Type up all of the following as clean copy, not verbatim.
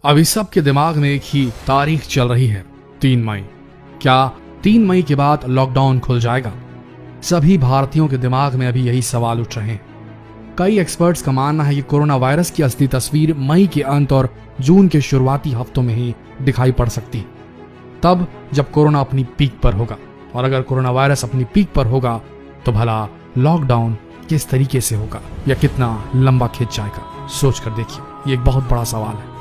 अभी सबके दिमाग में एक ही तारीख चल रही है, 3 मई। क्या 3 मई के बाद लॉकडाउन खुल जाएगा? सभी भारतीयों के दिमाग में अभी यही सवाल उठ रहे हैं। कई एक्सपर्ट्स का मानना है कि कोरोना वायरस की असली तस्वीर मई के अंत और जून के शुरुआती हफ्तों में ही दिखाई पड़ सकती है, तब जब कोरोना अपनी पीक पर होगा। और अगर कोरोना वायरस अपनी पीक पर होगा तो भला लॉकडाउन किस तरीके से होगा या कितना लंबा खिंच जाएगा? सोच कर देखिए, ये एक बहुत बड़ा सवाल है।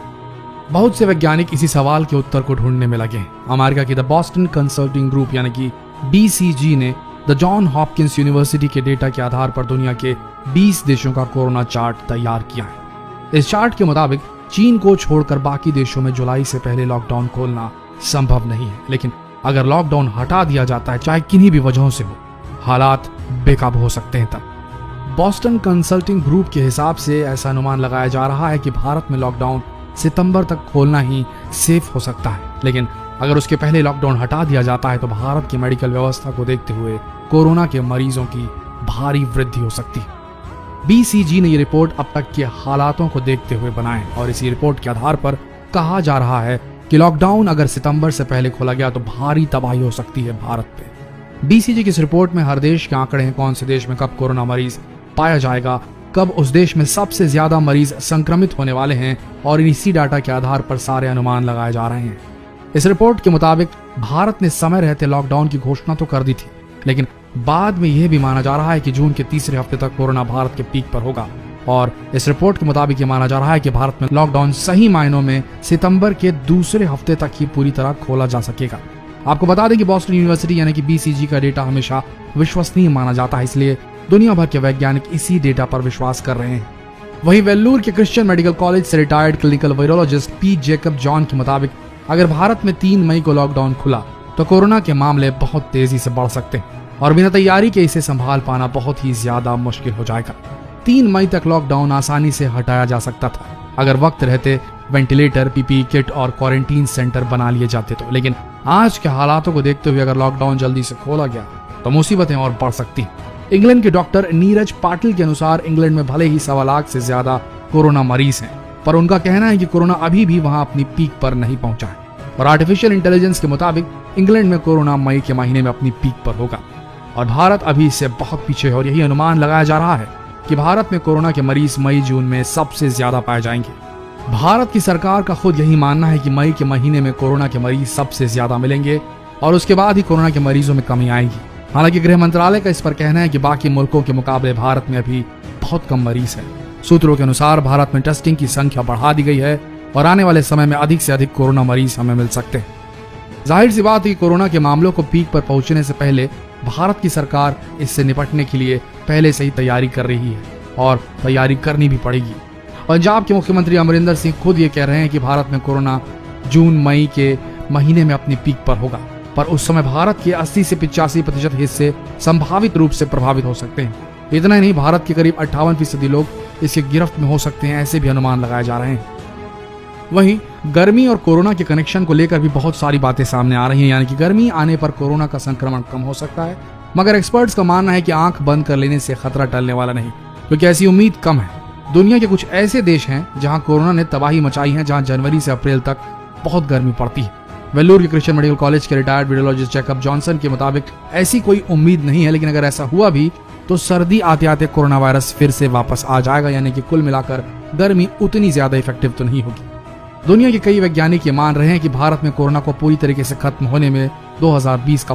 बहुत से वैज्ञानिक इसी सवाल के उत्तर को ढूंढने में लगे हैं। अमेरिका की द बॉस्टन कंसल्टिंग ग्रुप यानी कि BCG ने द जॉन हॉपकिंस यूनिवर्सिटी के डेटा के आधार पर दुनिया के 20 देशों का कोरोना चार्ट तैयार किया है। इस चार्ट के मुताबिक चीन को छोड़कर बाकी देशों में जुलाई से पहले लॉकडाउन खोलना संभव नहीं है, लेकिन अगर लॉकडाउन हटा दिया जाता है, चाहे किन्हीं भी वजहों से हो, हालात बेकाबू हो सकते हैं। तब बॉस्टन कंसल्टिंग ग्रुप के हिसाब से ऐसा अनुमान लगाया जा रहा है कि भारत में लॉकडाउन सितंबर तक खोलना ही सेफ हो सकता है, लेकिन अगर उसके पहले लॉकडाउन हटा दिया जाता है तो भारत की मेडिकल व्यवस्था को देखते हुए कोरोना के मरीजों की भारी वृद्धि हो सकती है। BCG ने ये रिपोर्ट अब तक के हालातों को देखते हुए बनाए और इसी रिपोर्ट के आधार पर कहा जा रहा है कि लॉकडाउन अगर सितंबर से पहले खोला गया तो भारी तबाही हो सकती है भारत पे। BCG की इस रिपोर्ट में हर देश के आंकड़े हैं, कौन से देश में कब कोरोना मरीज पाया जाएगा, कब उस देश में सबसे ज्यादा मरीज संक्रमित होने वाले हैं, और इसी डाटा के आधार पर सारे अनुमान लगाए जा रहे हैं। इस रिपोर्ट के मुताबिक भारत ने समय रहते लॉकडाउन की घोषणा तो कर दी थी, लेकिन बाद में यह भी माना जा रहा है कि जून के तीसरे हफ्ते तक कोरोना भारत के पीक पर होगा। और इस रिपोर्ट के मुताबिक ये माना जा रहा है कि भारत में लॉकडाउन सही मायनों में सितंबर के दूसरे हफ्ते तक ही पूरी तरह खोला जा सकेगा। आपको बता दें कि बॉस्टन यूनिवर्सिटी यानी कि BCG का डेटा हमेशा विश्वसनीय माना जाता है, इसलिए दुनिया भर के वैज्ञानिक इसी डेटा पर विश्वास कर रहे हैं। वहीं वेल्लूर के क्रिश्चियन मेडिकल कॉलेज से retired clinical virologist P. Jacob John के मुताबिक अगर भारत में 3 मई को लॉकडाउन खुला तो कोरोना के मामले बहुत तेजी से बढ़ सकते हैं और बिना तैयारी के इसे संभाल पाना बहुत ही ज्यादा मुश्किल हो जाएगा। 3 मई तक लॉकडाउन आसानी से हटाया जा सकता था अगर वक्त रहते वेंटिलेटर, PPE किट और क्वारंटीन सेंटर बना लिए जाते तो, लेकिन आज के हालातों को देखते हुए अगर लॉकडाउन जल्दी से खोला गया तो मुसीबतें और बढ़ सकती। इंग्लैंड के डॉक्टर नीरज पाटिल के अनुसार इंग्लैंड में भले ही 1.25 लाख से ज्यादा कोरोना मरीज हैं, पर उनका कहना है कि कोरोना अभी भी वहां अपनी पीक पर नहीं पहुंचा है और आर्टिफिशियल इंटेलिजेंस के मुताबिक इंग्लैंड में कोरोना मई के महीने में अपनी पीक पर होगा और भारत अभी इससे बहुत पीछे है। और यही अनुमान लगाया जा रहा है कि भारत में कोरोना के मरीज मई जून में सबसे ज्यादा पाए जाएंगे। भारत की सरकार का खुद यही मानना है कि मई के महीने में कोरोना के मरीज सबसे ज्यादा मिलेंगे और उसके बाद ही कोरोना के मरीजों में कमी आएगी। हालांकि गृह मंत्रालय का इस पर कहना है कि बाकी मुल्कों के मुकाबले भारत में अभी बहुत कम मरीज हैं। सूत्रों के अनुसार भारत में टेस्टिंग की संख्या बढ़ा दी गई है और आने वाले समय में अधिक से अधिक कोरोना मरीज हमें मिल सकते हैं। जाहिर सी बात है कि कोरोना के मामलों को पीक पर पहुंचने से पहले भारत की सरकार इससे निपटने के लिए पहले से ही तैयारी कर रही है और तैयारी करनी भी पड़ेगी। पंजाब के मुख्यमंत्री अमरिंदर सिंह खुद ये कह रहे हैं कि भारत में कोरोना जून मई के महीने में अपनी पीक पर होगा, पर उस समय भारत के 80 से 85% हिस्से संभावित रूप से प्रभावित हो सकते हैं। इतना ही नहीं, भारत के करीब 58% लोग इसके गिरफ्त में हो सकते हैं, ऐसे भी अनुमान लगाए जा रहे हैं। वहीं गर्मी और कोरोना के कनेक्शन को लेकर भी बहुत सारी बातें सामने आ रही हैं, यानी कि गर्मी आने पर कोरोना का संक्रमण कम हो सकता है, मगर एक्सपर्ट्स का मानना है कि आंख बंद कर लेने से खतरा टलने वाला नहीं, क्योंकि ऐसी उम्मीद कम है। दुनिया के कुछ ऐसे देश हैं जहां कोरोना ने तबाही मचाई है, जहां जनवरी से अप्रैल तक बहुत गर्मी पड़ती है। वेल्लूर के क्रिश्चियन मेडिकल कॉलेज के रिटायर्ड वायरोलॉजिस्ट जेकब जॉनसन के मुताबिक ऐसी कोई उम्मीद नहीं है, लेकिन अगर ऐसा हुआ भी तो सर्दी आते आते कोरोना वायरस फिर से वापस आ जाएगा, यानी कि कुल मिलाकर गर्मी उतनी ज्यादा इफेक्टिव तो नहीं होगी। दुनिया के कई वैज्ञानिक ये मान रहे हैं कि भारत में कोरोना को पूरी तरीके से खत्म होने में 2020 का